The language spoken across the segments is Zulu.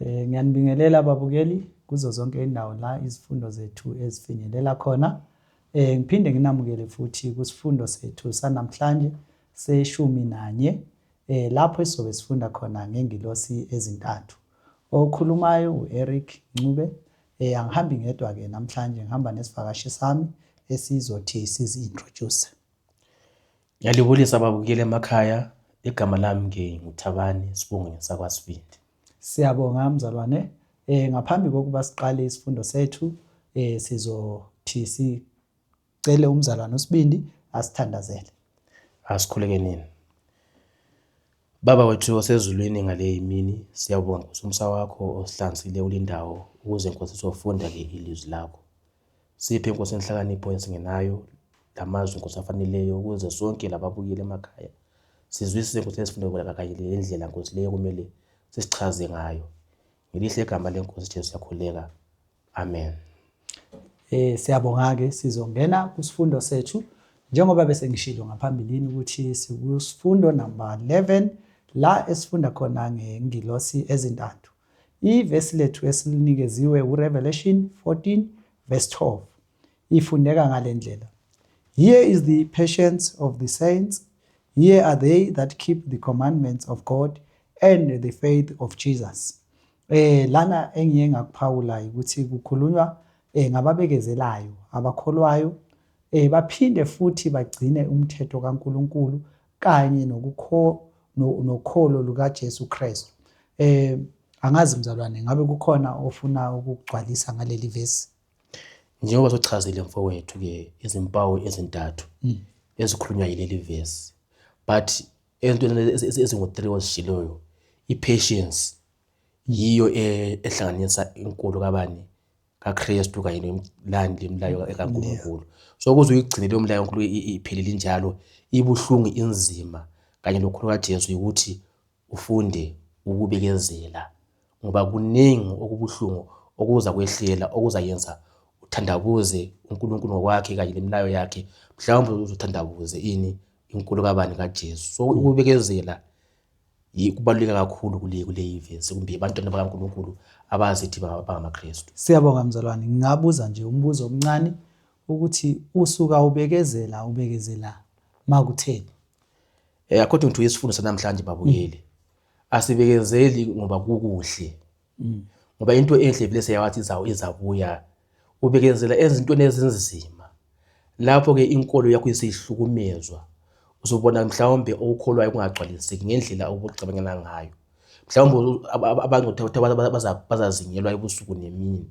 Ngiyanibingelela ababukeli kuzo zonke indawo la izifundo zethu ezifinyelela khona. Ngiphinde nginamukele futhi kusifundo sethu sanamhlanje se-11 lapho esizobe sifunda khona ngengilosi ezintathu. Okhulumayo u-Eric Ncube. Angihambi ngedwa ke namhlanje, ngihamba nesivakashi sami esizothi sizi-introduce. Ngiyalibulisa ababukeli emakhaya. Igama lami ngiNguthabani Sibongo sakwaSibindi. Siyabonga mzalwane. Ngaphambi kokuba siqale isifundo sethu, sizothi sicele umzalwane uSibindi asithandazele. Asikhuleke nini. Baba wethu osezulwini ngale imini, siyabonga ngosumsa wakho osihlanzile ulindawo ukuze Nkosi sofunda ke ilizwi lakho. Siphe Nkosi inhlakanipho esingenayo, lamazwi Nkosi afaneleyo ukuze sonke lababukeli emakhaya sizwisise Nkosi esifundo kanye lendlela Nkosi leyo kumele sisichaze ngayo. Ngelihle igama leNkosi Jesu siyakhuleka. Amen. Siyabonga ke, sizongena kusifundo sethu njengoba bese ngishilo ngaphambilini ukuthi sikusifundo number 11 la esifunda khona ngengilosi ezintathu. Ivesi lethu esilinikezwe uRevelation 14 verse 12 ifundeka ngalendlela. Here is the patience of the saints. Here are they that keep the commandments of God and the faith of Jesus. Lana engiye ngakuphawula ukuthi kukhulunywa ngababekezelayo, abakholwayo, baphinde futhi bagcine umthetho kaNkuluNkulu kanye nokholo lukaJesu Kristu. Angazi mzalwane, ngabe kukhona ofuna ukugcwalisa ngaleli vesi? Njengoba sochazile mfowethu ke izimpawu ezintathu ezikhulunywa yileli vesi. But entweni ezingu-3 ozishiloyo, i-patience yiyo ehlanganisa inkolo kabani kaKristu kanye nomlando lemlayo kaNkuluNkulu. So ukuze uyigcine leyo mlayo kaNkuluNkulu iphelile njalo, ibuhlungu inzima kanye nokholo kaJesu ukuthi ufunde ukubekezela, ngoba kuningi okubuhlungu okuza kwehlela okuzayenza uthandabuze uNkulunkulu ngokwakhe kanye lemlayo yakhe. Mhlawumbe uzothandabuze inkolo kabani kaJesu. So ukubekezela kubaluleka kakhulu kule ivesi kumbe abantwana bakaNkuluNkulu abazithi bangamaKristu. Siyabonga mzalwane. Ngingabuza nje umbuzo omncane ukuthi usuka ubekezela makutheni? According to isifundo sanamhlanje babukeli, asibekezeli ngoba kukuhle. Ngoba into enhle vele siyawathi izabuya. Ubekezela ezintweni ezinzima. Lapho ke inkolo yakho isihlukumezwa, uzobona mhlawumbe okukholwayo kungagcwaliseki ngendlela obucabangela ngayo. Mhlawumbe abangcwele bazazingelwa ebusuku nemini.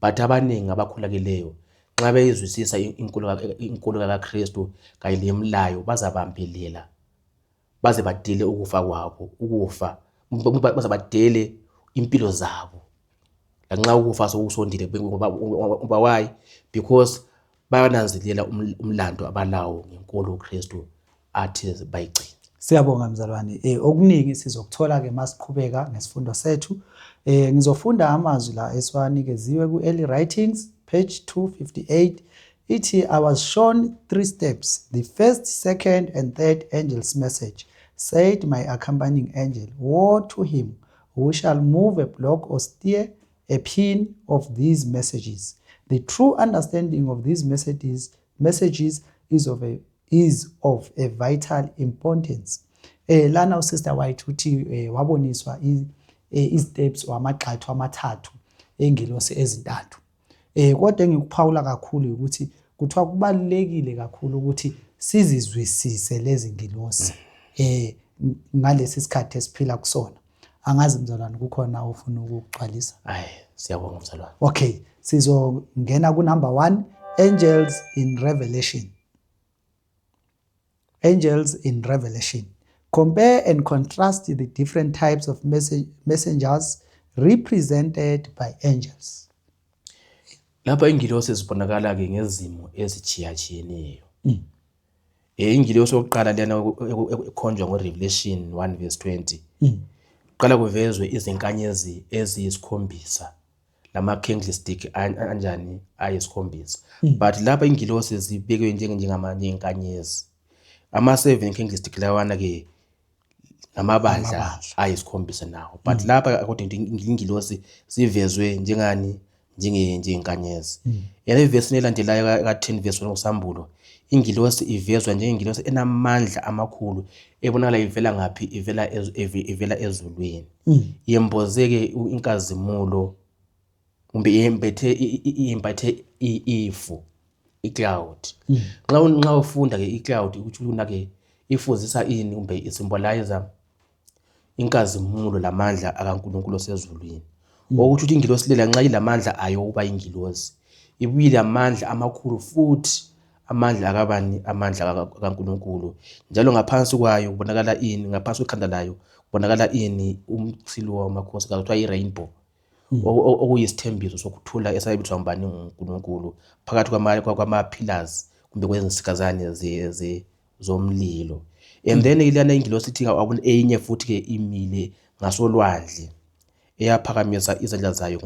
But abaningi abakholakeleyo nxa beyizwisisa inkolo kaKristu kanye lemlayo bazabambelela, baze badele ukufa kwabo, baze badele impilo zabo. Lanxa ukufa sokusondile ngoba why? Because bayananzelela umlando abalawo ngenkolo uKristu athi bayigcine. Siyabonga mzalwane. Okuningi sizokuthola ke masiqhubeka ngesifundo sethu. Ngizofunda amazwi la esiwanikeziwe ku-Early Writings page 258. Ithi, I was shown 3 steps. The first, second and third angel's message. Said my accompanying angel, woe to him who shall move a block or steer a pin of these messages. The true understanding of these messages is of a vital importance. Lana uSister White uthi waboniswa steps wamagxathu amathathu engilosi ezintathu. Kodwa engikuphawula kakhulu ukuthi kuthiwa kubalulekile kakhulu ukuthi sizizwisise lezi ngilosi ngalesi sikhathi esiphila kusona. Angazi mzalwane kukhona ofuna ukugcwalisa? Siyabonga mzalwane. Okay, sizongena ku number 1, angels in Revelation. Angels in Revelation. Compare and contrast the different types of messengers represented by angels. Lapha ingilosi zibonakala ke ngezimo ezichiyachiyeneyo. Ingilosi yokuqala lena ekhonjwa ngoRevelation 1 verse 20. Qala kuvezwe izinkanyezi eziyisikhombisa lama candlestick anjani ayisikhombisa. But lapha ingilosi zibekwe njengamanye inkanyezi. Ama 7 candlestick lawana ke namabandla ayisikhombisa nawo. But lapha according to ingilosi sivezwe njengenkanyezi. Evesini elandelayo ka-10 verse 1 ngoSambulo, ingilosi ivezwa njengengilosi enamandla amakhulu ebonakala ivela ngaphi, ivela ezulwini. Yembozeke inkazimulo kumbe yembethe ifu, i-cloud. Nxa ufunda ke i-cloud ukuthi ke ifuzisa ini kumbe isymbolize inkazimulo lamandla akaNkulunkulu osezulwini. Ukuthi ingilosi lela nxa ilamandla ayo ukuba ingilosi, ibuyile amandla amakhulu futhi amandla akabani, amandla akaNkulunkulu. Njalo ngaphansi kwayo kubonakala ini, ngaphansi kwekhanda layo kubonakala ini, umchilo wamakhosi kuthiwa i-rainbow, okuyisithembiso sokuthula esayibithwa ngubani, nguNkulunkulu, phakathi kwama-pillars kumbe kwezinsikazane zomlilo. And then ilana ingilosi ithi eyinye futhi ke imile ngasolwandle eyaphakamisa izandla zayo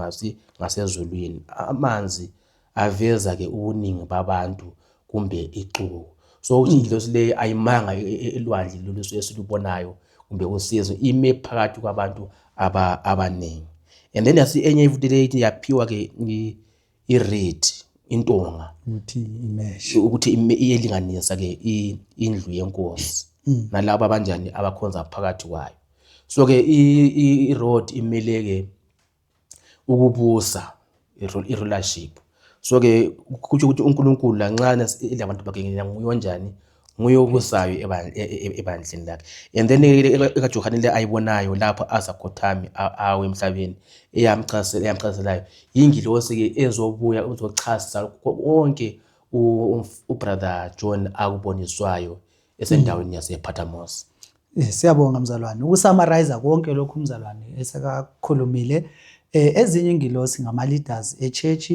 ngasezulwini. Amanzi aveza ke ubuningi babantu kumbe ixuku. So ukuthi ingilosi le ayimanga elwandle lolu esilubonayo kumbe usizo, ime phakathi kwabantu abaningi. And then enye futhi le ithi yaphiwa ke i-reed, intonga, ukuthi iyelinganisa ke indlu yenkosi nalabo abanjani abakhonza phakathi kwayo. So ke i-rod imele ke ukubusa, i-rulership. So ke kuthi ukuthi uNkulunkulu lanxa ilabantu bakhe nguye onjani, nguye obusayo ebandleni lakhe. And then ekaJohane le ayibonayo lapho azakhothami awe emhlabeni, eyamchaselayo ingilosi ke ezobuya uzochasisa konke ubrother John akuboniswayo esendaweni yasePatmos. Siyabonga mzalwane ukusummarize konke lokhu umzalwane esekakhulumile. Ezinye ingilosi ngama-leaders e-church,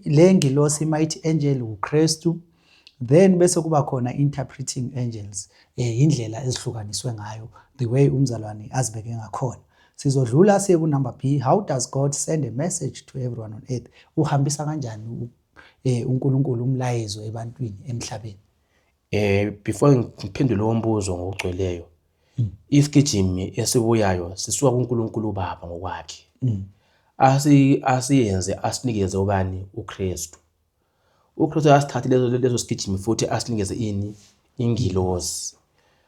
le ngilosi mighty angel uKristu, then bese kuba khona interpreting angels, indlela ezihlukaniswe ngayo, the way umzalwane azibeke ngakhona. Sizodlula siye ku number B, how does God send a message to everyone on earth? Uhambisa kanjani uNkulunkulu umlayezo ebantwini emhlabeni? Before ngiphendule lo mbuzo ngokugcweleyo, isigijimi esibuyayo sisuka kuNkulunkulu Baba ngokwakhe. Asiyenze asinikeze ubani, uKristu. uKristu asithathe lezo sigijimi futhi asinikeze ini, ingilosi.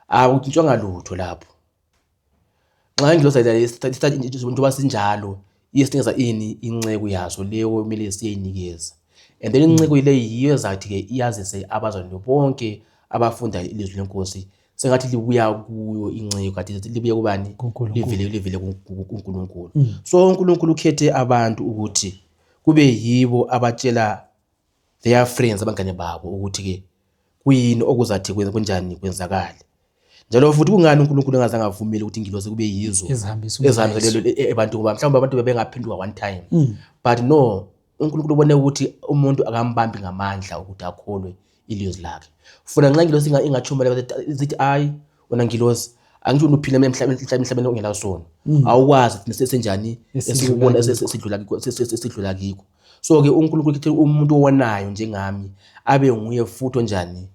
Akutshonga lutho lapho. Nxa ingilosi ayithatha njengoba sinjalo, isinikeza ini, inceko yaso leyo kumele siyinikeze. And then inceko ile yiyo ezathi ke iyazise abazalwane bonke abafunda ilizwi lenkosi sengathi libuya kuyo inceko, kanti libuye kubani, livele kuNkulunkulu. So uNkulunkulu ukhethe abantu ukuthi kube yibo abatshela their friends, abangane babo, ukuthi ke kuyini okuzathi kunjani kwenzakala. Njalo futhi kungani uNkulunkulu engazange avumele ukuthi ingilosi kube yizo ezihambisela abantu, ngoba mhlawumbe abantu bebengaphenduka one time. But no, uNkulunkulu ubone ukuthi umuntu akambambi ngamandla ukuthi akholwe ilizwi lakhe. Funa nxa ingilosi ingachumela zithi ayi wena ngilosi angisho uphile emhlabeni ongela sona, awukwazi thina sesenjani esikubona sesidlula kiko. So ke uNkulunkulu ukhethe umuntu owonayo njengami abe nguye futhi onjani,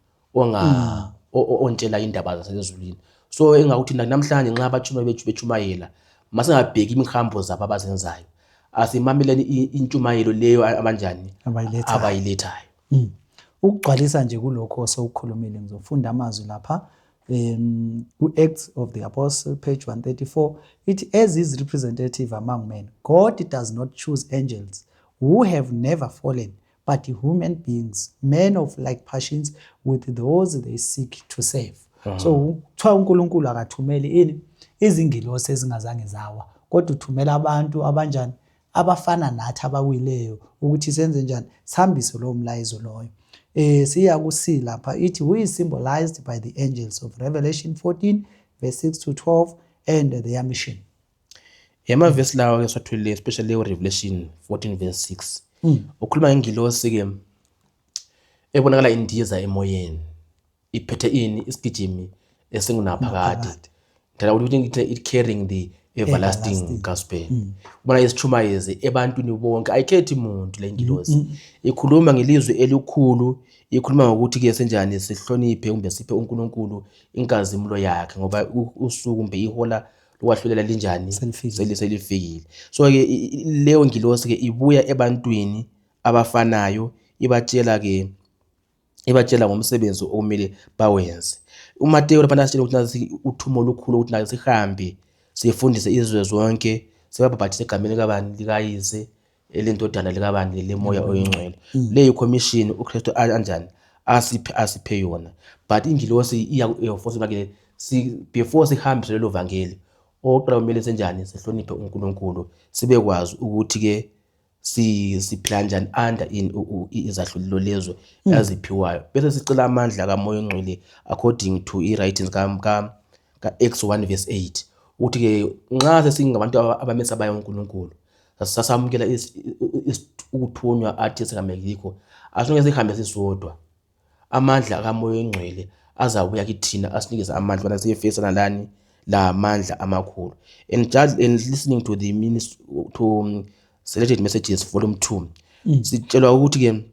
ontshela indaba zasezulwini. So engakuthi namhlanje nxa abathuma bechumayela masingabheki imihambo zabo abazenzayo, asimameleni intshumayelo leyo abanjani abayilethayo. Ukugcwalisa nje kulokho osewukhulumile, ngizofunda amazwi lapha ku-Acts of the Apostle page 134, it as his representative among men, God does not choose angels who have never fallen, but human beings, men of like passions with those they seek to save. So kuthiwa uNkulunkulu akathumeli ini izingilosi ezingazange zawa, kodwa uthumela abantu abanjani, abafana nathi abawileyo, ukuthi senze njani, sihambise lo mlayezo loyo. Siya ku-C lapha ithi who is symbolized by the angels of Revelation 14 verse 6 to 12 and their mission. Amavesi lawo eswathulile, especially Revelation 14 verse 6, ukhuluma ngengilosi ke ebonakala indiza emoyeni, iphethe ini, isigijimi esingunaphakade. Ndala ukuthi it carrying everlasting gospel. Ubona isitshumayezi ebantwini bonke, ayikhethi umuntu le ngilosi. Ikhuluma ngelizwi elikhulu, ikhuluma ngokuthi ke senjani sihloniphe kumbe siphe uNkulunkulu inkazimulo yakhe ngoba usuku kumbe ihola lokwahlulela linjani selifikile. So ke leyo ngilosi ke ibuya ebantwini abafanayo ibatshela ngomsebenzi okumele bawenze. uMateyu lapha nasitshela ukuthi nasi uthumo olukhulu ukuthi nayo sihambe sifundise izwe zonke, sibabhaphathise egameni likabani, likayise, elendodana likabani, lemoya oyingcwele. Le yi-commission uKristu anjani asiphe yona. But ingilosi iyaforce ke before sihambe lelo vangeli, oqala kumele senjani sihloniphe uNkulunkulu, sibekwazi ukuthi ke siphila kanjani under izahlulelo lezo eziphiwayo, bese sicela amandla kamoya ongcwele according to i-writings ka Acts 1:8 ukuthi ke nxa sesingabantu abamesabayo uNkulunkulu sasamukela ukuthunywa athi singamekikho, asingeke sihambe sisodwa. Amandla kamoya ongcwele azabuya kithina asinikeze amandla bona siyefesana lani la mandla amakhulu. And listening to the Selected Messages Volume 2, sitshelwa ukuthi ke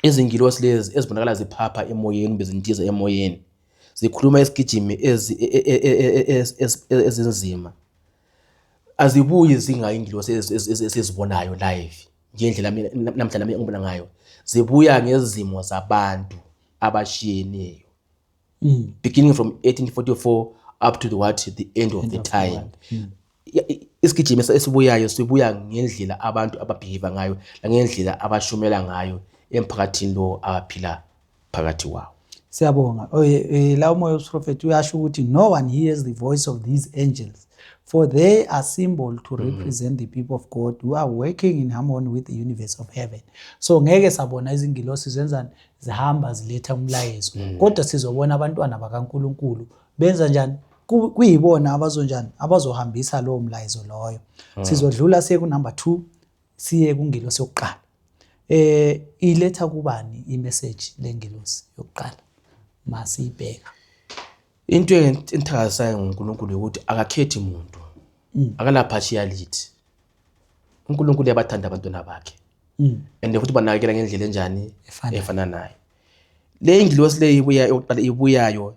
izingilosi lezi ezibonakala ziphapha emoyeni bezintiza emoyeni zikhuluma isigijimi ezinzima, azibuyi zingayingilosi esizibonayo live ngendlela namhlanje engibona ngayo, zibuya ngezimo zabantu abashiyeneyo, beginning from 1844 up to the end of the time. Isigijimi esibuyayo sibuya ngendlela abantu ababehave ngayo langendlela abashumela ngayo emphakathini lo abaphila phakathi wawo. Siyabonga. La umoya wesprofeti uyasho ukuthi no one hears the voice of these angels, for they are symbol to represent the people of God who are working in harmony with the universe of heaven. So ngeke sabona izingilosi zenzani zihamba ziletha umlayezo, kodwa sizobona abantwana bakaNkulunkulu benza njani, kuyibona abazonjani abazohambisa lowo mlayezo loyo. Sizodlula siye ku number 2 siye kungilosi yokuqala. Iletha kubani imessage lengilosi yokuqala masibheka? Into enthasayo ngoNkulunkulu ukuthi akakhethi umuntu, akala partiality. uNkulunkulu uyabathanda abantwana bakhe, and futhi banakekela ngendlela enjani efana naye. Le ingilosi le ibuyayo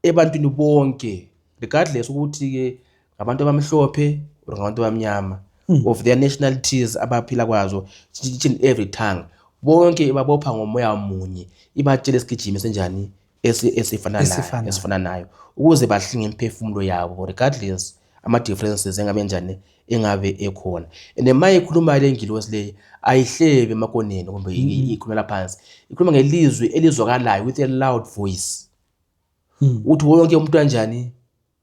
ebantwini bonke, regardless ukuthi ke ngabantu abamhlophe or ngabantu abamnyama, of their nationalities abaphila kwazo, each and every tongue, bonke babopha ngomoya munye, ibatshela isigijimi senjani esifana nayo ukuze bahlinge imphefumulo yabo, regardless ama differences engabe njani engabe ekhona. And emaye ikhuluma le ngilosi le ayihlebe emakoneni kumbe ikhuluma phansi, ikhuluma ngelizwi elizwakalayo with a loud voice, uthi wonke umuntu kanjani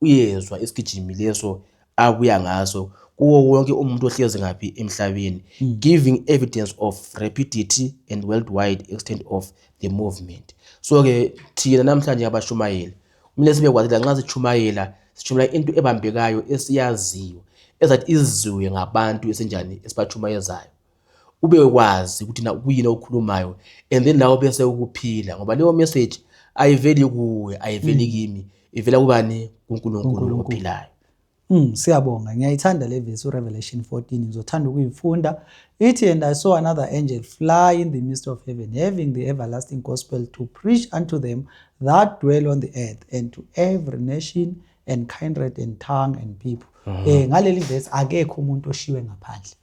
uyezwa isigijimi leso abuya ngaso kuwo wonke umuntu ohlezi ngaphi emhlabeni, giving evidence of rapidity and worldwide extent of the movement. So ke thina namhlanje abashumayeli kumele sibekwazi la nxa sitshumayela into ebambekayo esiyaziyo ezathi izizwe ngabantu esenjani esibatshumayezayo, ube kwazi ukuthi na kuyini okhulumayo, and then nawe bese ukuphila ngoba leyo message ayiveli kuwe, ayiveli kimi, ivela kubani? kuNkulunkulu ophilayo. Siyabonga. Ngiyayithanda le verse uRevelation 14 ngizothanda ukuyifunda. Ithi, and I saw another angel fly in the midst of heaven, having the everlasting gospel to preach unto them that dwell on the earth, and to every nation and kindred and tongue and people. Ngaleli verse akekho umuntu oshiwe ngaphandle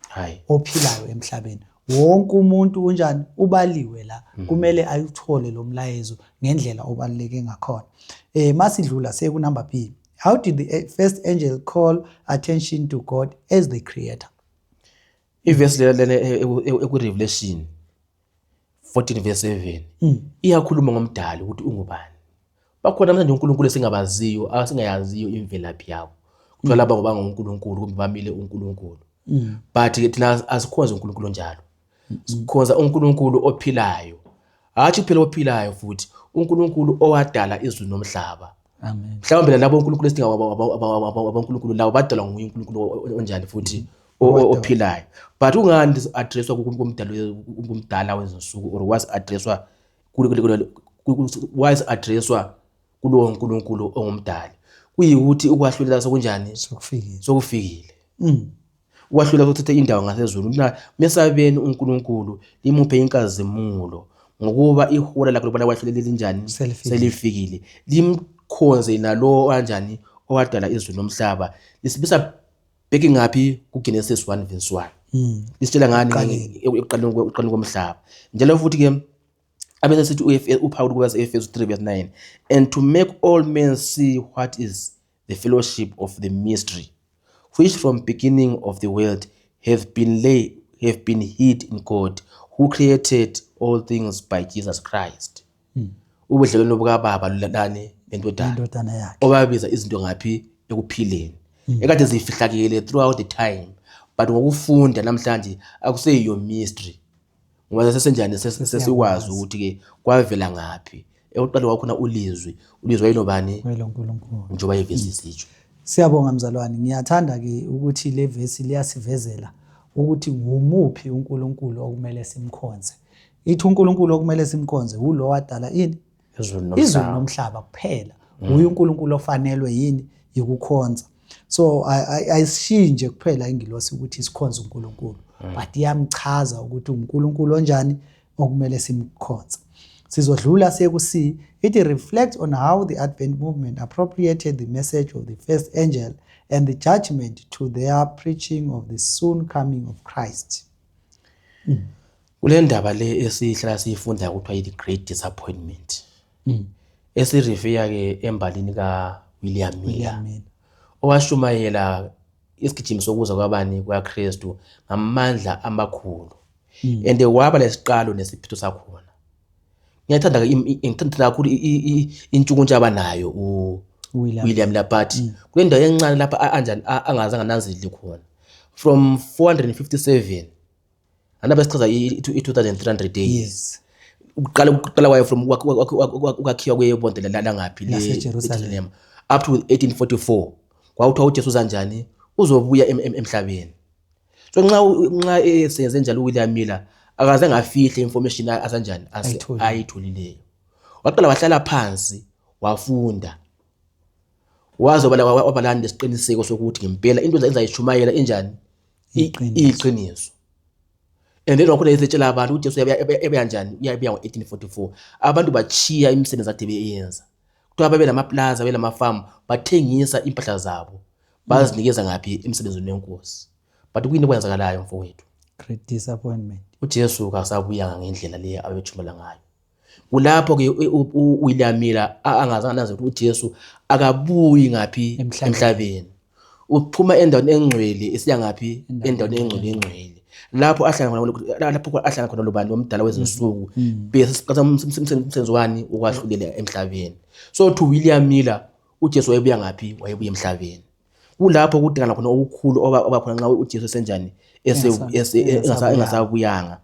ophilayo emhlabeni. Wonke umuntu unjani ubaliwe la, kumele ayuthole lo mlayezo ngendlela obaluleke ngakhona. Masidlula siye ku number B. How did the first angel call attention to God as the creator? Iverse lena eku-Revelation 14:7 iyakhuluma ngomdali ukuthi ungubani. Bakhona manje uNkulunkulu esingabaziyo, asingayaziyo imvelaphi yabo, kuthiwa laba ngoba ngoNkulunkulu kumbe bamile uNkulunkulu. But thina asikhonza uNkulunkulu njalo, sikhonza uNkulunkulu ophilayo, hathi kuphela ophilayo futhi uNkulunkulu owadala izulu nomhlaba. Amen. Mhlawumbe labo uNkulunkulu esidinga abankulunkulu labo badalwa nguye uNkulunkulu onjani futhi ophilayo. But ungani addresswa kumdala wezinsuku, or was addresswa kulowo uNkulunkulu ongumdali? kuyikuthi ukwahlulela sokunjani sokufikile. sokufikile. Ukwahlulela ukuthatha indawo ngasezulu mesabeni uNkulunkulu limuphe inkazimulo ngokuba ihora lakho lokubana kwahlulela linjani selifikile. Limkhonze nalo kanjani owadala izulu nomhlaba. Lisibisa bheki ngaphi kuGenesis 1:1. Lisitshela ngani ekuqaleni komhlaba. Njalo futhi ke abese sithi uPaul kuba Efesu 3:9, and to make all men see what is the fellowship of the mystery, which from beginning of the world have been hid in God, who created all things by Jesus Christ. Ubudlelwano bukaBaba lulane Indodana yakhe. obabiza izinto ngaphi ekuphileni. Ekade zifihlakele throughout the time, but ngokufunda namhlanje akuseyiyo mystery. Ngoba sesenjani sesikwazi ukuthi ke kwavela ngaphi. Ekuqala kwakhona ulizwi yinobani? uNkulunkulu. Njengoba ivesi isitsho. Siyabonga mzalwane, ngiyathanda ke ukuthi le vesi liyasivezela ukuthi ngumuphi uNkulunkulu okumele simkhonze. Ithi uNkulunkulu okumele simkhonze ulo wadala ini? Izulu nomhlaba kuphela. Uye uNkulunkulu ofanelwe yini ukukhonza. So ayishinje kuphela ingilosi ukuthi sikhonze uNkulunkulu, but iyamchaza ukuthi uNkulunkulu onjani okumele simkhonze. Sizodlula siye ku C. It reflects on how the Advent movement appropriated the message of the first angel and the judgment to their preaching of the soon coming of Christ. Kule ndaba le esihlala siyifunda ukuthiwa the great disappointment. Esirefeya ke embalini kaWilliam Miller. Owashumayela isigijimi sokuza kwabani kwaKristu ngamandla amakhulu. And waba lesiqalo nesiphetho sakhona. Ngiyithanda kakhulu intshukuntsha abanayo uWilliam Miller, but kule ndawo encane lapha anjani angazange nanzili khona. From 457 anabe sichaza i-2300 days. Uqala kwayo from ukwakhiwa kwebonde langaphi leJerusalem up to 1844. Kwawuthiwa uJesu kanjani uzobuya emhlabeni. So nxa esenze njalo uWilliam Miller akaze ngafihle information asanjani ayitholileyo. Waqala wahlala phansi wafunda. Wazobala wabalanda lesiqiniseko sokuthi ngempela into ezayishumayela enjani iqiniso. And then wakhona esetshela abantu uJesu ebeya njani uyabuya ngo-1844. Abantu bachiya imisebenzi ade beyenza. Kuthiwa babe namaplaza belamafarm bathengisa impahla zabo bazinikeza ngaphi emsebenzini wenkosi. But kuyini okwenzakalayo mfowethu? Great disappointment. uJesu kasabuyanga ngendlela le abethumela ngayo. Kulapho ke uWilliam Miller angazange nazi ukuthi uJesu akabuyi ngaphi emhlabeni. Uphuma endaweni engcwele esiya ngaphi endaweni engcwele. Lapho ahlanga khona lobani omdala wezinsuku bese siqhatha umsebenzi wani ukwahlulela emhlabeni. So to William Miller uJesu wayebuya ngaphi? Wayebuya emhlabeni. Kulapho kudingana khona okukhulu obakhona nxa uJesu esenjani engasabuyanga.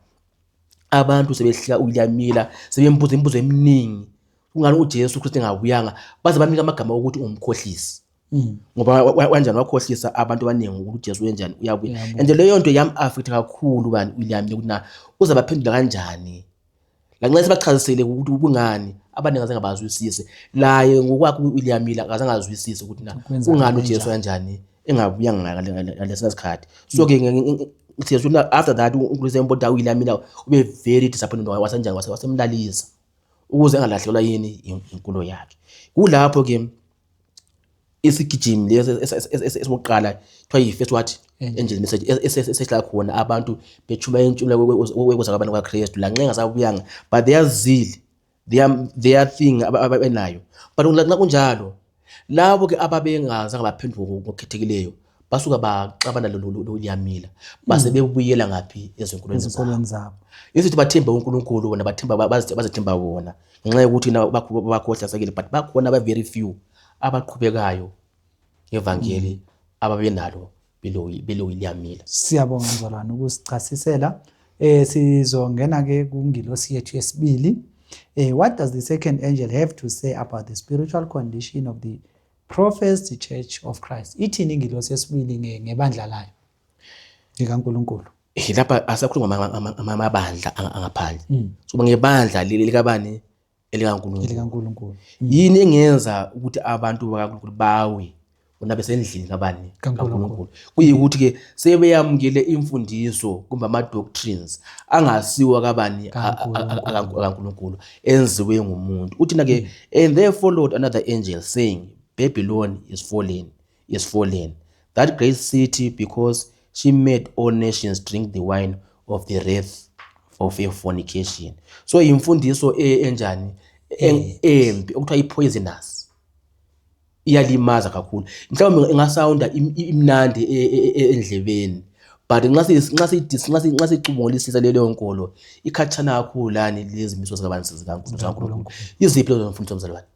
Abantu sebehlika uWilliam Miller sebembuza imibuzo eminingi ungani uJesu Kristu engabuyanga, baze banika amagama ukuthi umkhohlisi. Ngoba wanjani wakhohlisa abantu abaningi ukuthi uJesu wenjani uyabuya. And leyo nto yam affect kakhulu bani William Miller ukuthi uza baphendula kanjani. Lanxa sebachazisele ukuthi ubungani abaningi azange bazwisise. Laye ngokwakhe uWilliam Miller akazange azwisise ukuthi ungani uJesu kanjani engabuyanga ngalesi sikhathi. So ke after that uNkulunkulu uWilliam Miller ube very disappointed wasenjani wasemlalisa ukuze engalahlekelwa yini inkulumo yakhe. Kulapho ke isigijimi esibokuqala kuthiwa yi-first what angel message esehla khona abantu bethuma intshula kwekuza kwabantu kwaKristu lanxa engasabuyanga, but their zeal their thing abenayo. But nxa kunjalo labo ke ababengazange baphenduka ngokukhethekileyo basuka baxabana loWilliam Miller base bebuyela ngaphi ezinkulweni zabo. Isithi bathemba uNkulunkulu bona bazithemba bona ngenxa yokuthi bakhohla sakile, but bakhona aba very few abaqhubekayo evangeli ababenalo belo William Miller. Siyabonga mzalwane ukusichasisela. Sizongena ke kungilosi yethu yesibili. What does the second angel have to say about the spiritual condition of the professed church of Christ? Ithini ingilosi yesibili ngebandla layo likaNkulunkulu? Lapha asakhuluma amabandla angaphandle. So ngebandla likabani elikaNkulunkulu. Yini engenza ukuthi abantu bakaNkulunkulu bawe bona besendlini kabani kaNkulunkulu? Kuyikuthi ke sebeyamukele imfundiso kumbe ama-doctrines angasiwa kabani akaNkulunkulu enziwe ngumuntu. Uthi na ke, and there followed another angel saying, Babylon is fallen, that great city, because she made all nations drink the wine of the wrath of her fornication. So imfundiso enjani embi okuthiwa i-poisonous, iyalimaza kakhulu. Mhlawumbe ingasawunda imnandi endlebeni, but nxa sicubungulisisa leyo nkolo ikhatshana kakhulu lani lezi miso zikaNkulunkulu. Iziphi lezo mfundiso mzalwane?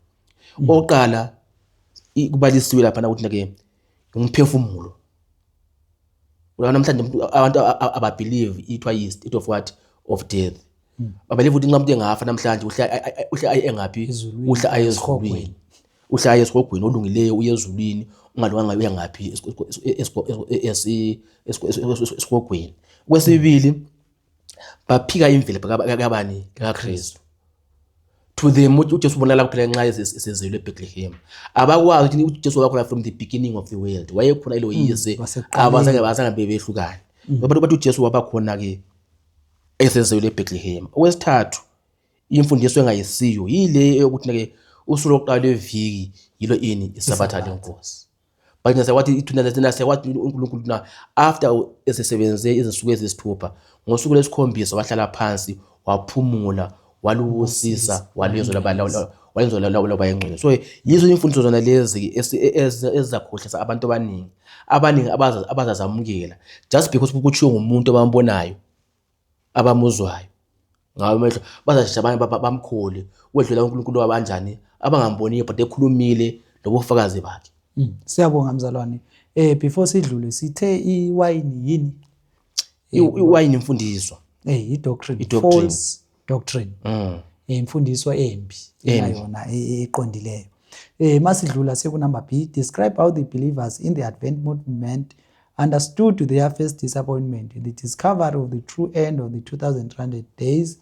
Oqala kubalisiwe lapha ukuthi ke umphefumulo. Namhlanje abantu ababelieve ithiwa of what? Of death. Babelieve ukuthi nxa umuntu engafa namhlanje uhla aye engaphi? Uhla aye ezulwini. Uhla aye esihogweni olungileyo uye ezulwini, ungalunganga uya ngaphi? Esihogweni. Kwesibili baphika imvelaphi kabani? kaKristu. To them uJesu ubonakala kuphela nxa esezelwe eBethlehem. Abakwazi ukuthi uJesu wakhona from the beginning of the world. Wayekhona ilo yise abazange behlukane. Bathi uJesu wabakhona ke esezelwe eBethlehem. Okwesithathu, imfundiso engayisiyo yile yokuthi ke usuku lokuqala leviki yilo ini? Isabatha lenkosi. But nasewathi ithuna sewathi uNkulunkulu na after esesebenze izinsuku ezisithupha, ngosuku lesikhombisa wahlala phansi waphumula, walubusisa, walenza laba engcwele. So yizo imfundiso zona lezi ezizakhohlisa abantu abaningi abazazamukela just because kutshiwo ngumuntu abambonayo, abamuzwayo ngawo amehlo, bazashaya abanye bamkhole wedlula uNkulunkulu abanjani abangamboniyo but ekhulumile lobufakazi bakhe. Siyabonga mzalwane. Before sidlule sithe iwayini yini? Iwayini imfundiso. I-doctrine. False doctrine. Imfundiso embi yona eqondileyo. Masidlula sekunumber B, describe how the believers in the Advent movement understood their first disappointment, the discovery of the true end of the 2300 days,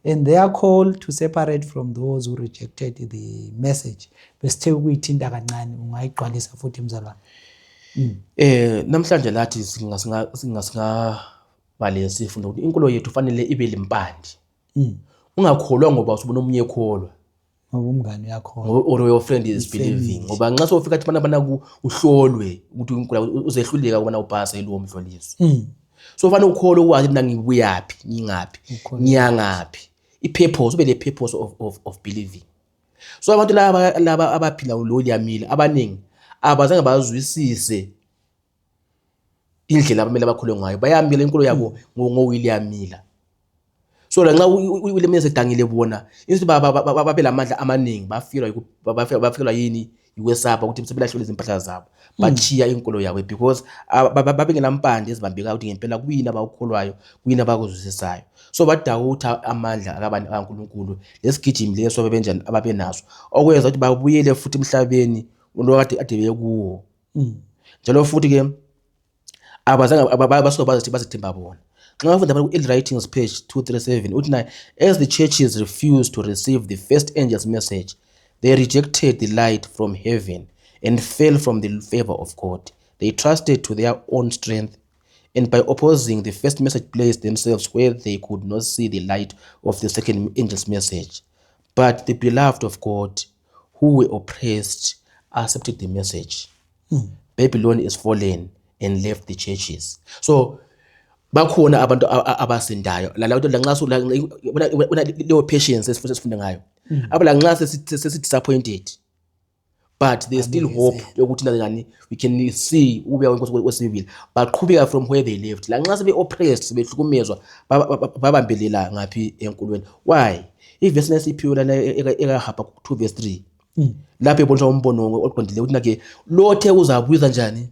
and their call to separate from those who rejected the message. Besithe ukuyithinta kancane, ungayigqwalisa futhi mzalwane. Namhlanje lathi balesi sifundo ukuthi inkolo yethu fanele ibe limpande. Ungakholwa ngoba usubona umunye ekholwa. Ngoba umngane yakho or your friend is believing. Ngoba nxa sofika athi bana uhlolwe ukuthi uNkulunkulu uzehluleka ukubana upase lo mhloliso. So fanele ukholwe ukwazi mina ngibuyaphi, ngingaphi, ngiyangaphi. I-purpose, ube le purpose of believing. So abantu laba abaphila lo liyamile abaningi abazange bazwisise indlela abamele bakholwe ngayo. Bayamila inkolo yabo ngoWilliam Miller. So la nxa uWilliam esedangile bona insithi babe lamandla amaningi bafikelwa yini yikwesaba ukuthi sebelahlule izimpahla zabo bachiya inkolo yabo because babengelampande ezibambekayo ukuthi ngempela kuyini abakholwayo, kuyini abakuzwisisayo. So badawutha amandla akabani kaNkulunkulu lesigijimi leso bebenjani ababenaso okwenza ukuthi babuyele futhi emhlabeni lo ade bekuwo. Njalo futhi ke abazange bazithemba bona. Nxa ufunda ku-Early Writings page 237 uthi na, as the churches refused to receive the first angel's message, they rejected the light from heaven and fell from the favor of God. They trusted to their own strength, and by opposing the first message placed themselves where they could not see the light of the second angel's message. But the beloved of God, who were oppressed, accepted the message. Babylon is fallen and left the churches. So bakhona abantu abasindayo la nxa leyo patience esifunda ngayo abala nxa sesi-disappointed but there's still hope yokuthi ngani we can see ubuya wenkosi wesibili baqhubeka from where they left. La nxa sebe-oppressed sebehlukumezwa babambelela ngaphi enkulweni. Why? Ivesi lesiphiwe lana ekaHabha 2 verse 3 lapho eboniswa umbono oqondile ukuthi nake lothe uzabuza njani?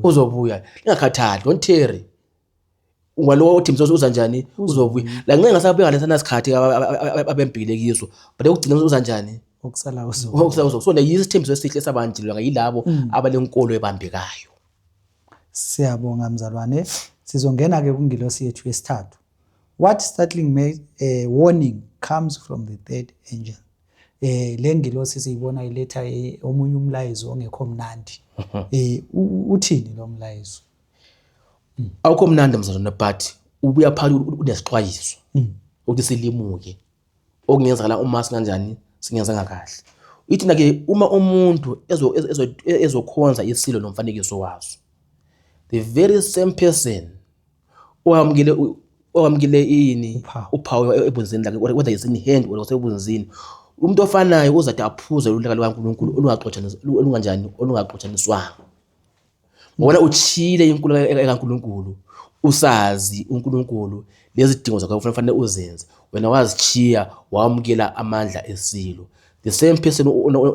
Uzobuya. Lingakhathali, don't tarry. Ungalo othi mzozo uza njani? Uzobuya. La nxa ngasabeka lesana sikhathi abempile kiso but ukugcina uza njani? Okusala uzo. So yisithembiso esihle sabanjilwa ngayilabo abalenkolo ebambekayo. Siyabonga mzalwane. Sizongena ke kungilosi yethu yesithathu. What startling warning comes from the third angel. Le ngilosi siyibona iletha omunye umlayezo ongekho mnandi. Uthini lo mlayezo? Awukho mnandi mzalwane, but ubuya phakathi unesixwayiso ukuthi silimuke okungenzakala uma kanjani singenzanga kahle. Ithi ke uma umuntu ezokhonza isilo nomfanekiso waso, the very same person owamukele ini uphawu ebunzini lakhe, whether it's in hand or osebunzini, umuntu ofanayo uzathi aphuze ulaka likaNkulunkulu olungaxotshaniswanga. Ngoba utshile inkulumo kaNkulunkulu, usazi uNkulunkulu lezidingo zakho kufanele uzenze, wena wazichiya wamukela amandla esilo. The same person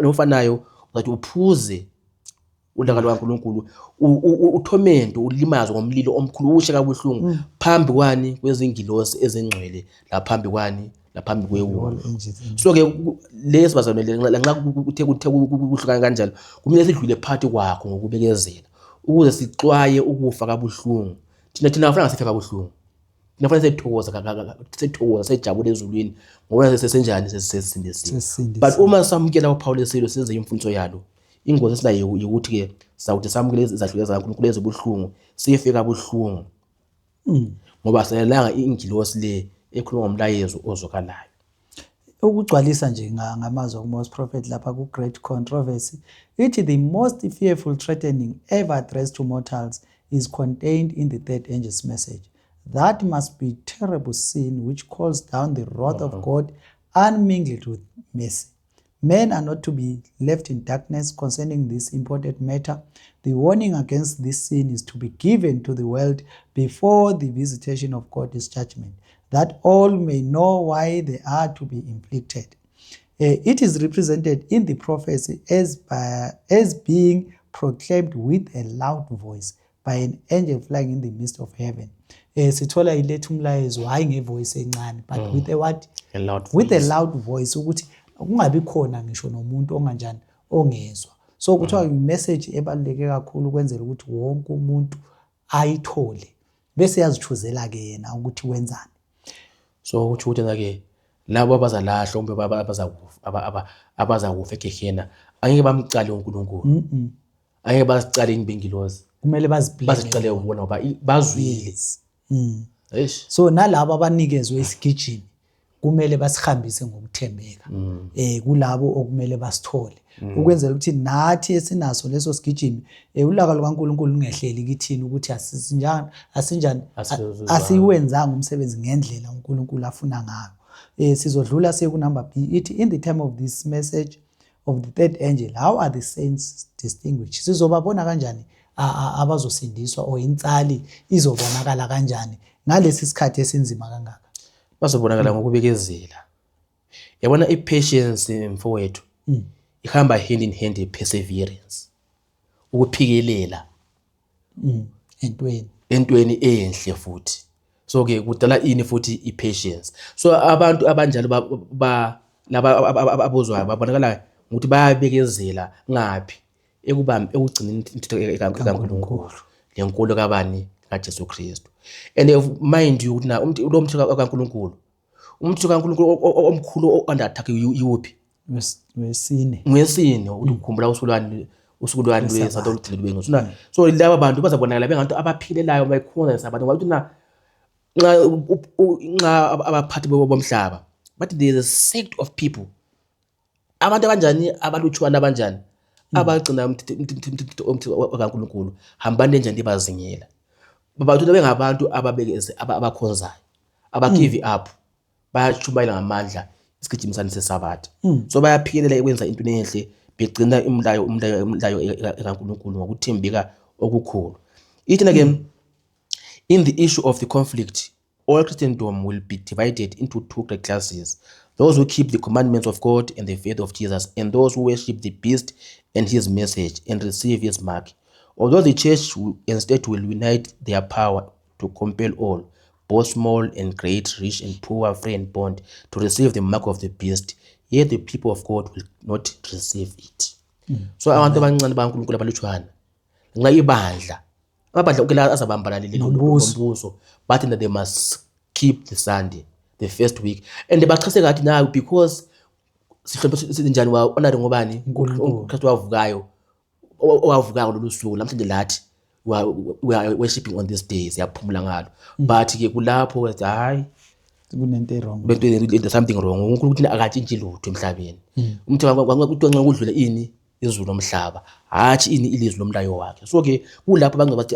ofanayo uzathi uphuze ulaka likaNkulunkulu, uthomento, ulimazwe ngomlilo omkhulu, ushe kabuhlungu phambi kwani kwezingilosi ezingcwele, laphambi kwani, laphambi kwewolo. So ke lesi bazalwane lanxa kuthe kuhluka kanjalo, kumele sidlule phakathi kwakho ngokubekezela ukuze sixwaye ukufa kabuhlungu. Thina afanele sife kabuhlungu, thina afanele sithokoza sejabule ezulwini ngoba sesenjani sesisindisiwe. But uma samukela uPaul esilo senze imfundiso yalo, ingozi esinayo ukuthi ke sawuthi samukele izahlulelo zikaNkulunkulu ezibuhlungu sife kabuhlungu ngoba selanga ingilosi le ekhuluma ngomlayezo ozwakalayo. Ukugcwalisa nje ngamazwi okuMose prophet lapha ku Great Controversy, ithi the most fearful threatening ever addressed to mortals is contained in the third angel's message. That must be terrible sin which calls down the wrath of God unmingled with mercy. Men are not to be left in darkness concerning this important matter. The warning against this sin is to be given to the world before the visitation of God's judgment, that all may know why they are to be inflicted. It is represented in the prophecy as being proclaimed with a loud voice by an angel flying in the midst of heaven. Sithola iletha umlayezo hayi ngevoice encane, but with a what? A loud voice. With a loud voice, ukuthi kungabi khona ngisho nomuntu onganjani ongezwa. So kuthiwa imessage ebaluleke kakhulu ukwenzela ukuthi wonke umuntu ayithole bese yazithuzela ke yena ukuthi wenzani. So ukuthi ke labo abazalahla umbe abazakufa egehena angeke bamcale uNkulunkulu, angeke bazicale inbengilozi, kumele bazicale ubona ngoba bazwile. So nalabo abanikezwe isigijimi kumele basihambise ngokuthembeka kulabo okumele basithole, ukwenzela ukuthi nathi esinaso leso sigijimi ulaka lukaNkulunkulu lungehleli kithini ukuthi asinjani asiwenzanga umsebenzi ngendlela uNkulunkulu afuna ngayo. Sizodlula siye ku number B, ithi in the time of this message of the third angel, how are the saints distinguished? Sizobabona kanjani abazosindiswa or insali izobonakala kanjani ngalesi sikhathi esinzima kangaka? Bazobonakala ngokubekezela. Yabona i-patience mfowethu ihamba hand in hand perseverance, ukuphikelela entweni enhle futhi. So ke kudala ini futhi i-patience. So abantu abanjalo laba abozwayo babonakala ukuthi bayabekezela ngaphi ekugcineni into kaNkulunkulu, lenkolo kabani kaJesu Kristu. And mind you na lo mthetho kaNkulunkulu, umthetho kaNkulunkulu omkhulu under attack yiwuphi? Wesine ukukhumbula usuku lwani lwesathu olugcilelwe. So laba bantu bazabonakala bengabantu abaphilelayo bayikhonza abantu ngoba nxa abaphathi bomhlaba but there is a sect of people, abantu abanjani, abalutshwana abanjani abagcina umthetho kaNkulunkulu, hambani nje ndibazingela. Babantu bengabantu ababekeze abakhonzayo, abagive up, bayachumayela ngamandla isigijimi sesabatha. So bayaphikelela ekwenza into enhle begcina umlayo kaNkulunkulu ngokuthembeka okukhulu. Ithi again, in the issue of the conflict, all Christendom will be divided into two great classes: those who keep the commandments of God and the faith of Jesus, and those who worship the beast and his message and receive his mark. Although the church instead will unite their power to compel all, both small and great, rich and poor, free and bond, to receive the mark of the beast, yet the people of God will not receive it. So abantu abancane baNkulunkulu abalutshwana nxa ibandla amabandla ukela azabambana nombuso, but they must skip the Sunday, the first week. And bachase kathi now because sihlonipha njani wa honor ngobani uKristu wavukayo owavukayo lolu suku namhlanje lathi we are worshiping on this day siyaphumula ngalo. But ke kulapho hayi kunento wrong, there's something wrong. uNkulunkulu uthina akatshintshi lutho emhlabeni. Umthemba kuthiwa nxa kudlule ini izulu lomhlaba hathi ini ilizwi lomlayo wakhe. So ke kulapho bangabathi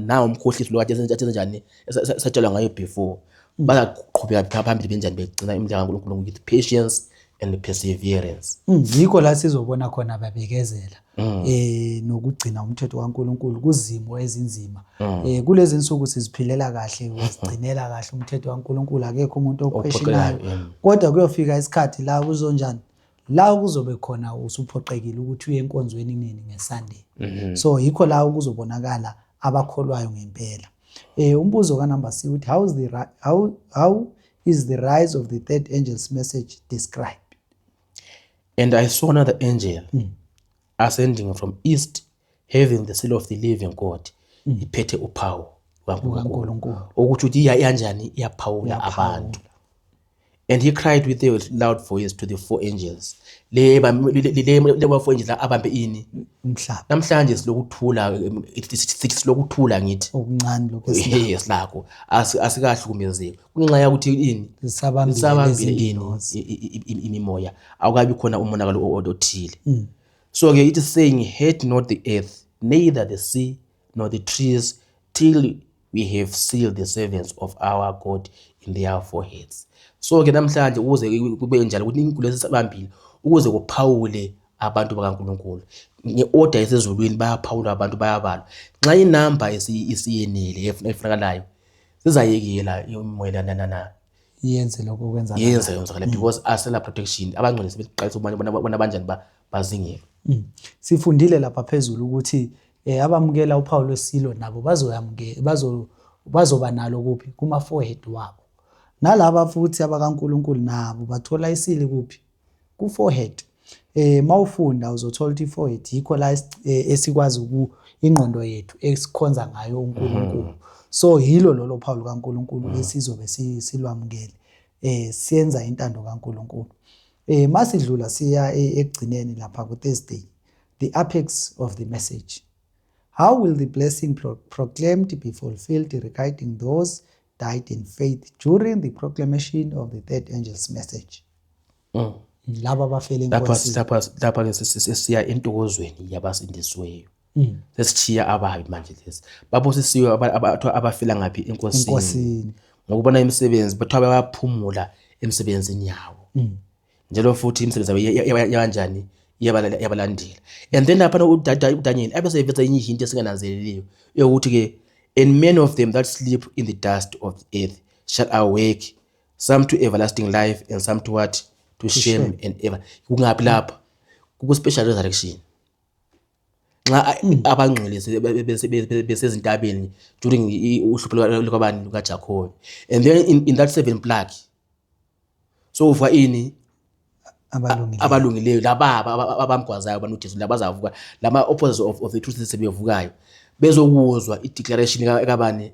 nawo umkhohlisi lo kade senze njani satshelwa ngayo before bazaqhubeka phambili benjani begcina imidla kaNkulunkulu with patience and perseverance. Yikho la sizobona khona babekezela nokugcina umthetho kaNkulunkulu kuzimo ezinzima. Kulezi insuku siziphilela kahle uzigcinela kahle umthetho kaNkulunkulu akekho umuntu okweshinayo. Kodwa kuyofika isikhathi la kuzonjani la kuzobe khona usuphoqekile ukuthi uye enkonzweni nini ngeSunday. So yikho la ukuzobonakala abakholwayo ngempela. Umbuzo ka number C uthi how is the rise of the third angel's message described? And I saw another angel ascending from east, having the seal of the living God. Iphethe uphawu kaNkulunkulu. Ukuthi uthi iyanjani iyaphawula abantu. And he cried with a loud voice to the four angels. Le four angels abambe ini umhlaba. Namhlanje silokuthula silokuthula ngithi. Okuncane lokho esilakho asikahlukumezeki. Kunxa ukuthi ini sabambile imimoya awukabi khona umonakalo othile. So ke it is saying, hate not the earth, neither the sea nor the trees, till we have sealed the servants of our God in their foreheads. So ke namhlanje ukuze kube njalo ukuthi inkulumo lesibambile ukuze kuphawule abantu bakaNkulunkulu. Ngeorder esezulwini bayaphawula abantu bayabala. Nxa inamba isiyenele efunakalayo sizayekela imoyelana yenze lokho kwenza yenzakala because asela protection abangcwele sebeqalisa ubona abanjani bazingela. Sifundile lapha phezulu ukuthi abamukela uphawu lwesilo nabo bazoba nalo kuphi kuma forehead wabo. Nalaba futhi abakaNkulunkulu nabo bathola isili kuphi ku forehead. Mawufunda uzothola ukuthi forehead yikho la esikwazi ingqondo yethu esikhonza ngayo uNkulunkulu. So yilo lolo phawu kaNkulunkulu esizobe silwamukele siyenza intando kaNkulunkulu. Masidlula siya ekugcineni lapha ku Thursday, the apex of the message. How will the blessing proclaimed be fulfilled regarding those died in faith during the proclamation of the third angel's message? Laba bafele inkosi. Lapha ke sesiya entokozweni yabasindisiweyo. Sesithiya ababi manje lesi. Babosisiwe abafela ngaphi enkosini. Ngokubona imisebenzi bathiwa bayaphumula emsebenzini yawo. Njalo futhi imisebenzi yabanjani yabalandela. And then lapha uDaniel abeseveza enye into esingananzeleliyo yokuthi ke, and many of them that sleep in the dust of the earth shall awake, some to everlasting life and some to what? To shame and ever. Kungaphi lapha? Ku special resurrection. Nxa abangcwele besezintabeni during uhlupho lwabani lukaJacob. And then in that seven plague. So ufa ini abalungileyo lababa abamgwazayo banojesu labazavuka lama opposites of the truth sebevukayo bezokuzwa ideclaration kabani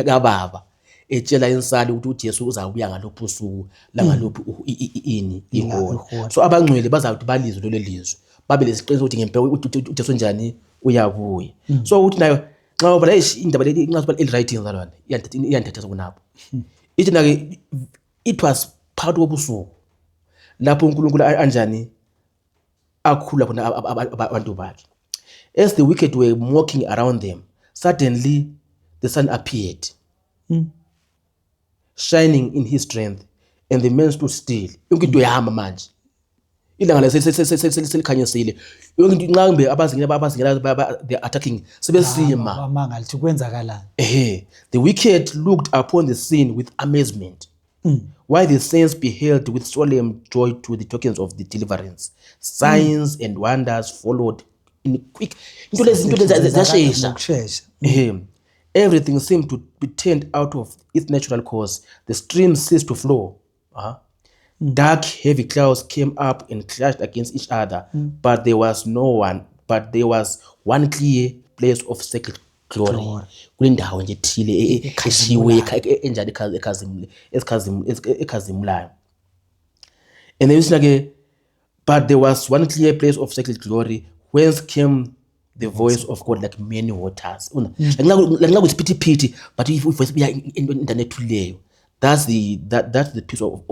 kababa etshela insali ukuthi uJesu uzabuya ngalopho usuku la ngalopho ini iholo. So abangcwele bazawuthi balizwe lelo lizwe babe lesiqiniso ukuthi ngempela uJesu njani uyabuya. So uthi nayo nxa ubala indaba le nxa ubala writing zalwana iyanthetha kunapho ithi nake it was part wobusuku lapho uNkulunkulu anjani akhula khona abantu bakhe. As the wicked were mocking around them, suddenly the sun appeared, shining in his strength, and the men stood still. Yonke into yahamba manje. Ilanga leselikhanyisile. Yonke into nqambe abazingela they attacking sebesima. Amanga lithi kwenzakalani? The wicked looked upon the scene with amazement. While the saints beheld with solemn joy to the tokens of the deliverance, signs and wonders followed in quick. Everything seemed to be turned out of its natural course. The streams ceased to flow. Dark, heavy clouds came up and clashed against each other, but there was one clear place of glory kulendawo nje ethile eshiwe enjani ekhazimulayo. And then you see, but there was one clear place of sacred glory whence came the voice of God like many waters. Like with pity, but if voice be internet leyo. That's the piece of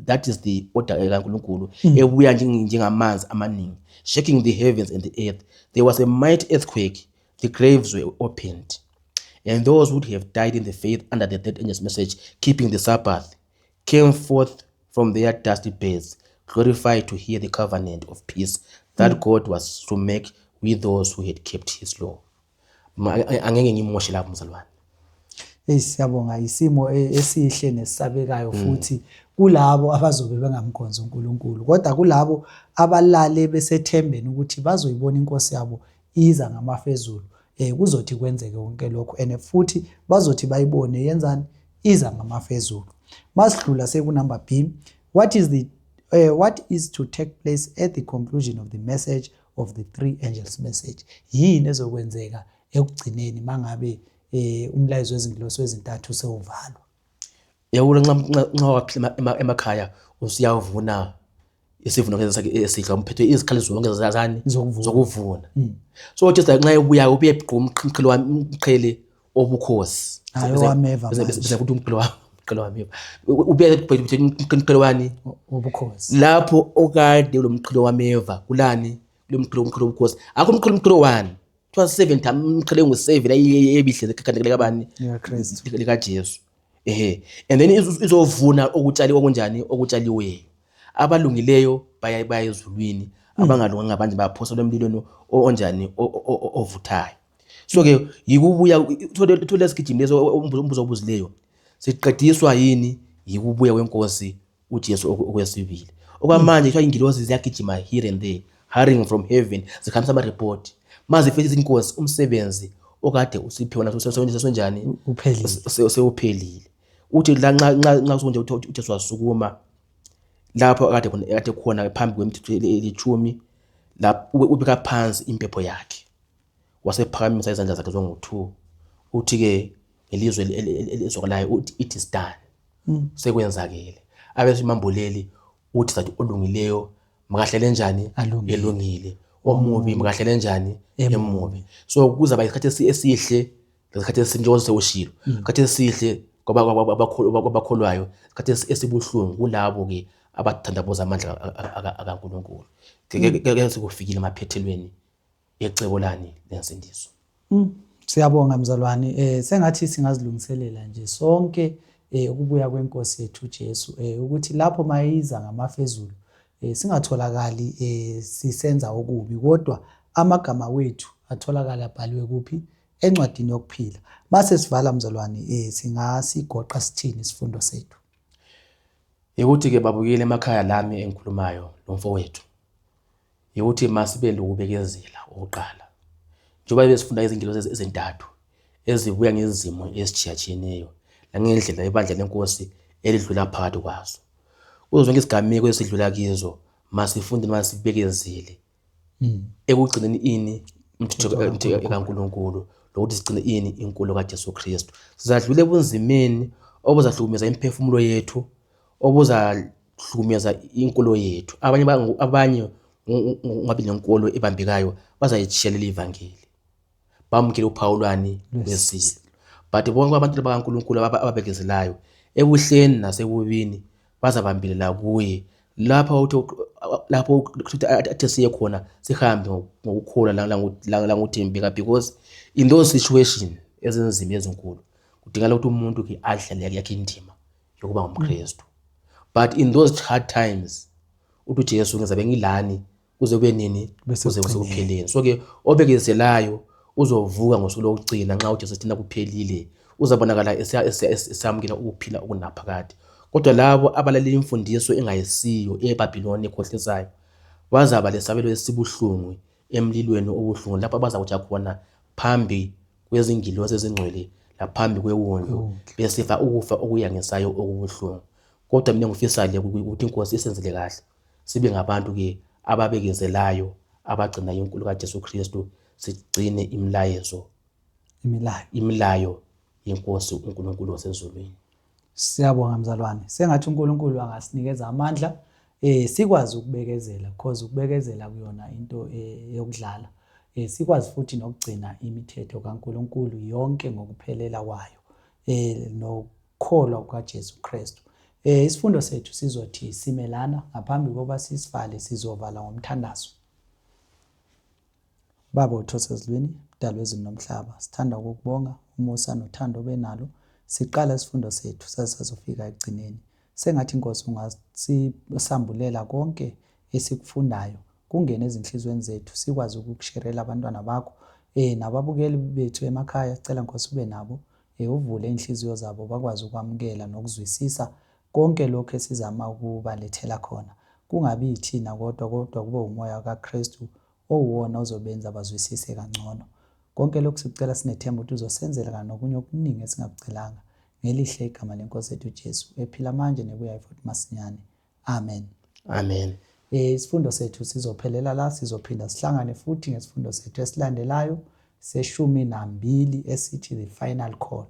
that is the order kaNkulunkulu ebuya njengamanzi amaningi shaking the heavens and the earth. There was a mighty earthquake, the graves were opened, and those who have died in the faith under the third angel's message, keeping the Sabbath, came forth from their dusty beds, glorified to hear the covenant of peace that God was to make with those who had kept his law. Angeke ngimoshe lapho mzalwane. Siyabonga isimo esihle nesabekayo futhi kulabo abazobe bengamkhonza uNkulunkulu, kodwa kulabo abalale besethembeni ukuthi bazoyibona inkosi yabo iza ngamafezulu, kuzothi kwenzeke konke lokho and futhi bazothi bayibone yenzani iza ngamafezulu. Masidlula seku number B, what is to take place at the conclusion of the message of the three angels message? Yini ezokwenzeka ekugcineni mangabe umlayezo wezingilosi ezintathu sewuvalwa? Yawula nxa emakhaya usiyavuna isivuno esidla umphethe izikhali zonke zazani zokuvuna. So just nxa ebuya ubuye egquma umqhele wami umqhele obukhosi bese kuthi umqhele wami ubuye egquma umqhele wani obukhosi lapho okade lo mqhele wameva kulani lo umqhele obukhosi akho umqhele wani 7 time umqhele ngu7 ebihle zekhandekele kabani lika Jesu. And then izovuna okutshaliwe okunjani okutshaliweyo. Abalungileyo baya ezulwini, abangalunganga ngabanje baphosa emlilweni onjani ovuthayo. So ke yikubuya uthola isigijimilezo umbuzo obuzileyo siqediswa yini yikubuya kwenkosi uJesu okwesibili. Okwamanje kuthiwa ingilosi ziyagijima here and there hurrying from heaven zikhambisa ama report mazifethe inkosi umsebenzi okade usiphiwe naso sonjani uphelile. Uthi la nxa sonje uthi wasukuma lapho akade khona phambi kwemithetho elithumi la ubeka phansi impepho yakhe wasephakamisa izandla zakhe zongu2 uthi ke ngelizwe elizokalayo uthi it is done. Sekwenzakele abesimambuleli uthi zathi olungileyo makahlele njani elungile, omubi makahlele njani emubi. So kuzaba isikhathi esihle lesikhathi esinjengoze sewushilo, isikhathi esihle kwabakholwayo, isikhathi esibuhlungu kulabo ke abathandabuza amandla akaNkulunkulu. Ngeke sikufikile emaphethelweni ecebo lani lensindiso. Siyabonga mzalwane, sengathi singazilungiselela nje sonke ukubuya kwenkosi yethu Jesu, ukuthi lapho mayiza ngamafezulu singatholakali sisenza okubi, kodwa amagama wethu atholakala abhaliwe kuphi encwadini yokuphila. Mase sivala mzalwane, singasigoqa sithini isifundo sethu? Ukuthi ke babukile emakhaya lami engikhulumayo lomfowethu, ukuthi masibe lokubekezela oqala. Njoba besifunda izingilosi ezintathu ezibuya ngezimo ezitshiyatshiyeneyo langendlela ibandla lenkosi elidlula phakathi kwazo. Kuzo zonke izigameko esidlula kizo masifunde masibekezele ekugcineni ini umthetho kaNkulunkulu lokuthi sigcine ini inkolo kaJesu Kristu. Sizadlule ebunzimeni obuzahlukumeza imphefumulo yethu, obuzahlukumeza inkolo yethu. Abanye ngabi nenkolo ebambekayo bazayitshiyelela ivangeli bamukele uPawulani wesizwe. But bonke abantu bakaNkulunkulu ababekezelayo ebuhleni nasebubini bazabambelela kuye lapho athi siye khona sihambe ngokukholwa la ngothembeka, because in those situations ezenzima ezinkulu kudingala ukuthi umuntu ke adlale yakhe indima yokuba ngumKristu. But in those hard times uthi Jesu ngizabe ngilani kuze kube nini kuze kuphelele. So ke obekezelayo uzovuka ngosuku lokugcina nxa uJesu thina kuphelile uzabonakala esamukela ukuphila okunaphakade. Kodwa labo abalalela imfundiso engayisiyo eBhabhiloni ekhohlisayo bazaba lesabelo esibuhlungu emlilweni obuhlungu lapho abazakuthi khona phambi kwezingilosi ezingcwele laphambi kwewondo besifa ukufa okuyangisayo okubuhlungu. Kodwa mina ngifisale ukuthi inkosi isenzele kahle sibe ngabantu ke ababekezelayo abagcina inkulu kaJesu Kristu, sigcine imlayezo imilayo yenkosi uNkulunkulu wasezulwini. Siyabonga mzalwane. Sengathi uNkulunkulu angasinikeza amandla sikwazi ukubekezela because ukubekezela kuyona into yokudlala. Sikwazi futhi nokugcina imithetho kaNkulunkulu yonke ngokuphelela kwayo. Nokukholwa kukaJesu Kristu. Isifundo sethu sizothi simelana ngaphambi kokuba sisivale sizovala ngomthandazo. Baba uThose ezulwini, Mdali wezulu nomhlaba, sithanda ukukubonga umusa nothando benalo. Siqala isifundo sethu sasazofika ekugcineni. Sengathi inkosi ungasisambulela konke esikufundayo kungene ezinhlizweni zethu sikwazi ukukusherela abantwana bakho nababukeli bethu emakhaya. Sicela Nkosi ube nabo uvule inhliziyo zabo bakwazi ukwamukela nokuzwisisa konke lokho esizama ukubalethela khona. Kungabi yithina kodwa kube umoya kaKristu owuwona ozobenza bazwisise kangcono. Konke lokhu sicela sinethemba ukuthi uzosenzela nokunye okuningi esingakucelanga. Ngelihle igama lenkosi yethu Jesu ephila manje nebuya futhi masinyane. Amen. Amen. Isifundo sethu sizophelela la, sizophinda sihlangane futhi ngesifundo sethu esilandelayo se12 esithi the final call.